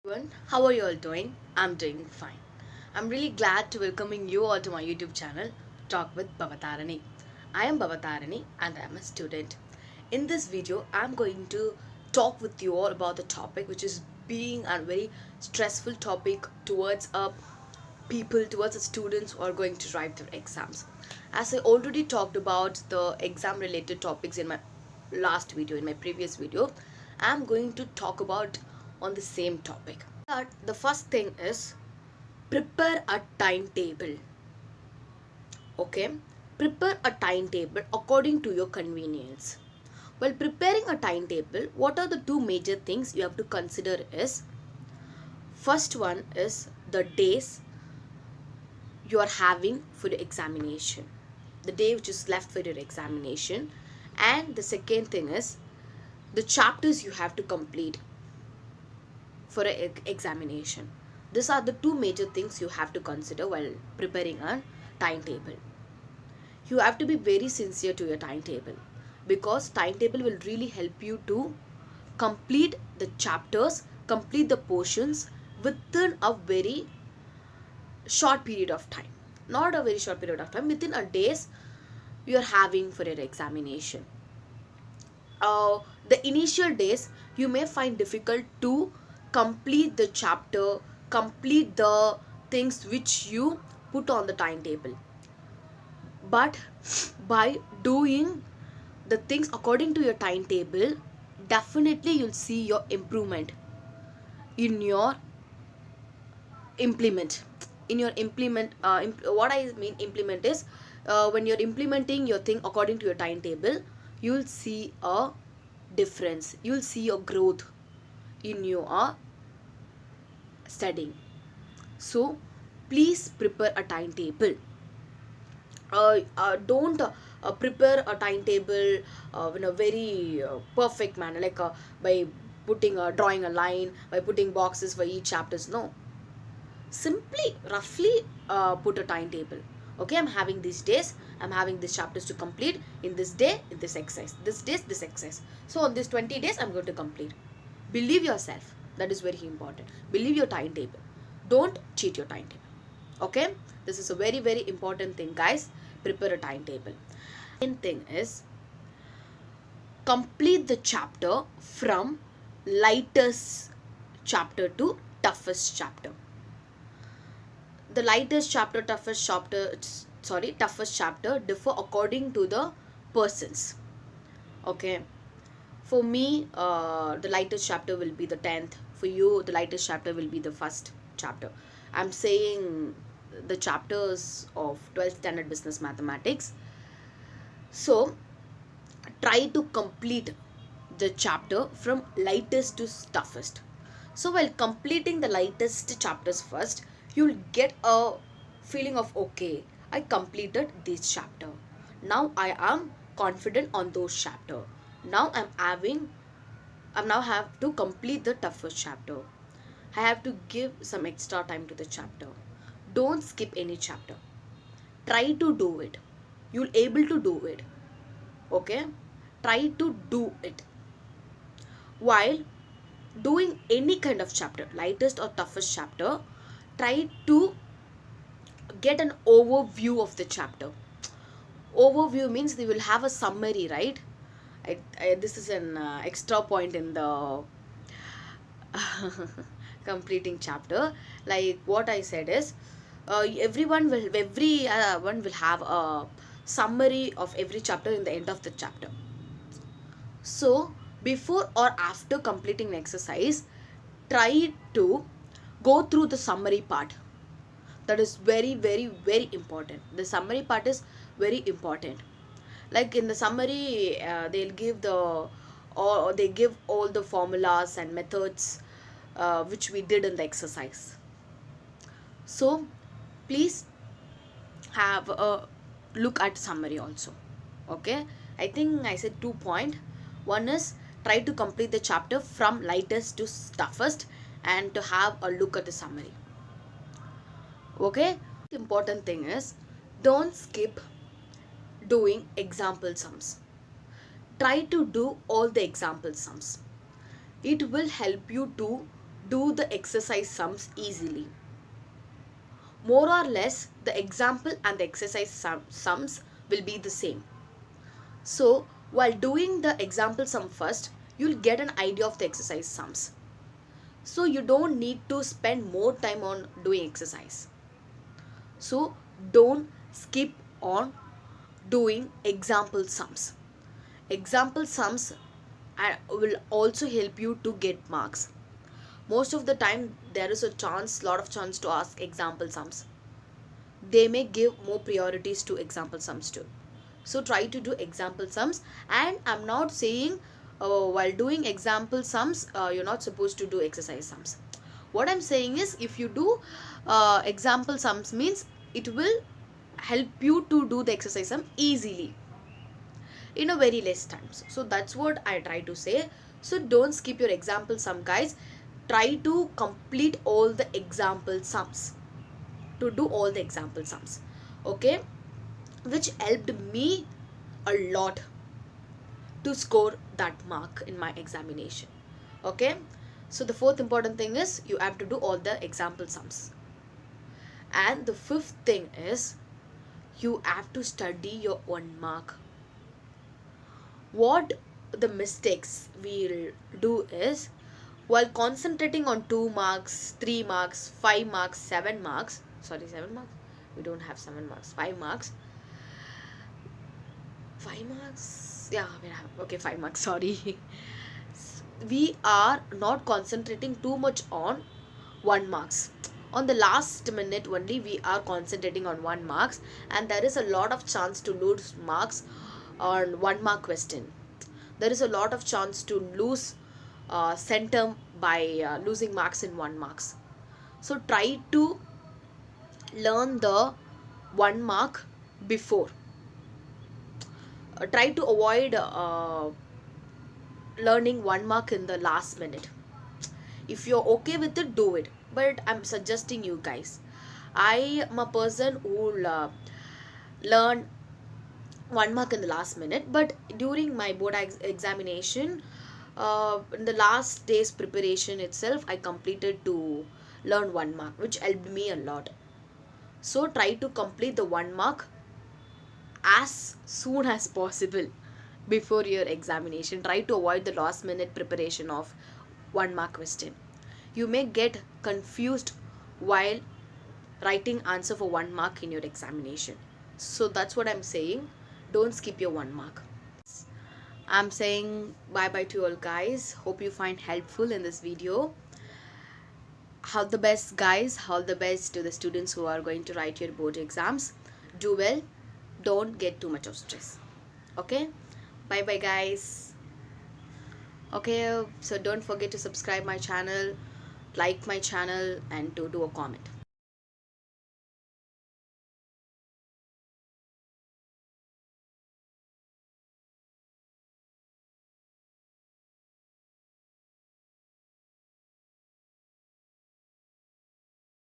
Everyone, how are you all doing? I'm doing fine. I'm really glad to welcoming you all to my YouTube channel, Talk with Bhavatharani. I am Bhavatharani and I am a student. In this video, I'm going to talk with you all about the topic which is being a very stressful topic towards a people, towards the students who are going to write their exams. As I already talked about the exam related topics in my last video, in my previous video, I'm going to talk about on the same topic. But the first thing is prepare a timetable. Okay, prepare a timetable according to your convenience. While preparing a timetable, what are the two major things you have to consider is first one is the days you are having for your examination, the day which is left for your examination, and the second thing is the chapters you have to complete for an examination. These are the two major things you have to consider while preparing a timetable. You have to be very sincere to your timetable because timetable will really help you to complete the chapters, complete the portions within a very short period of time. Not a very short period of time, within a days you are having for your examination. The initial days you may find difficult to complete the chapter, complete the things which you put on the timetable, but by doing the things according to your timetable, definitely you'll see your improvement in your implement in your implement what I mean implement is when you're implementing your thing according to your timetable, you'll see a difference, you'll see your growth in your studying. So please prepare a timetable. Don't prepare a timetable in a very perfect manner, like by drawing a line, by putting boxes for each chapters. No, simply roughly put a timetable. Okay, I'm having these days, I'm having these chapters to complete in this day, in this exercise, this days, this exercise. So on these 20 days I'm going to complete. Believe yourself, that is very important. Believe your timetable, don't cheat your timetable. Okay, this is a very very important thing, guys. Prepare a timetable. Second thing is complete the chapter from lightest chapter to toughest chapter. The lightest chapter, toughest chapter differ according to the persons. Okay, for me the lightest chapter will be the 10th. For you, the lightest chapter will be the first chapter. I'm saying the chapters of 12th standard business mathematics. So try to complete the chapter from lightest to toughest. So while completing the lightest chapters first, you'll get a feeling of okay, I completed this chapter. Now I am confident on those chapter. Now I now have to complete the toughest chapter. I have to give some extra time to the chapter. Don't skip any chapter. Try to do it. You'll able to do it. Okay? Try to do it. While doing any kind of chapter, lightest or toughest chapter, try to get an overview of the chapter. Overview means they will have a summary, right? This is an extra point in the completing chapter. Like what I said is everyone will have a summary of every chapter in the end of the chapter. So before or after completing an exercise, try to go through the summary part. That is very very very important. The summary part is very important. Like in the summary they'll give the, or they give all the formulas and methods which we did in the exercise. So please have a look at summary also. Okay, I think I said 2 point. One is try to complete the chapter from lightest to toughest and to have a look at the summary. Okay, important thing is don't skip doing example sums. Try to do all the example sums. It will help you to do the exercise sums easily. More or less, the example and the exercise sums will be the same. So, while doing the example sum first, you'll get an idea of the exercise sums. So, you don't need to spend more time on doing exercise. So, don't skip on doing example sums. Example sums will also help you to get marks. Most of the time there is a lot of chance to ask example sums. They may give more priorities to example sums too. So try to do example sums. And I'm not saying while doing example sums you're not supposed to do exercise sums. What I'm saying is, if you do example sums, means it will help you to do the exercise sum easily in a very less times. So that's what I try to say. So don't skip your example sum, guys. Try to complete all the example sums, to do all the example sums, okay, which helped me a lot to score that mark in my examination. Okay, so the fourth important thing is you have to do all the example sums. And the fifth thing is you have to study your 1 mark. What the mistakes we'll do is, while concentrating on 2 marks, 3 marks, 5 marks, 7 marks, sorry, 7 marks, we don't have 7 marks, 5 marks, 5 marks, yeah, we have, okay, 5 marks, sorry. We are not concentrating too much on 1 marks. On the last minute only we are concentrating on 1 marks, and there is a lot of chance to lose marks on 1 mark question. There is a lot of chance to lose centum by losing marks in 1 marks. So try to learn the 1 mark before. Try to avoid learning 1 mark in the last minute. If you're okay with it, do it. But I'm suggesting you guys. I am a person who will learn 1 mark in the last minute, but during my board examination, in the last day's preparation itself, I completed to learn 1 mark, which helped me a lot. So try to complete the 1 mark as soon as possible before your examination. Try to avoid the last minute preparation of 1 mark question. You may get confused while writing answer for 1 mark in your examination. So that's what I'm saying. Don't skip your 1 mark. I'm saying bye bye to all guys. Hope you find helpful in this video. All the best guys. All the best to the students who are going to write your board exams. Do well. Don't get too much of stress. Okay. Bye bye guys. Okay, so don't forget to subscribe my channel, like my channel, and to do a comment.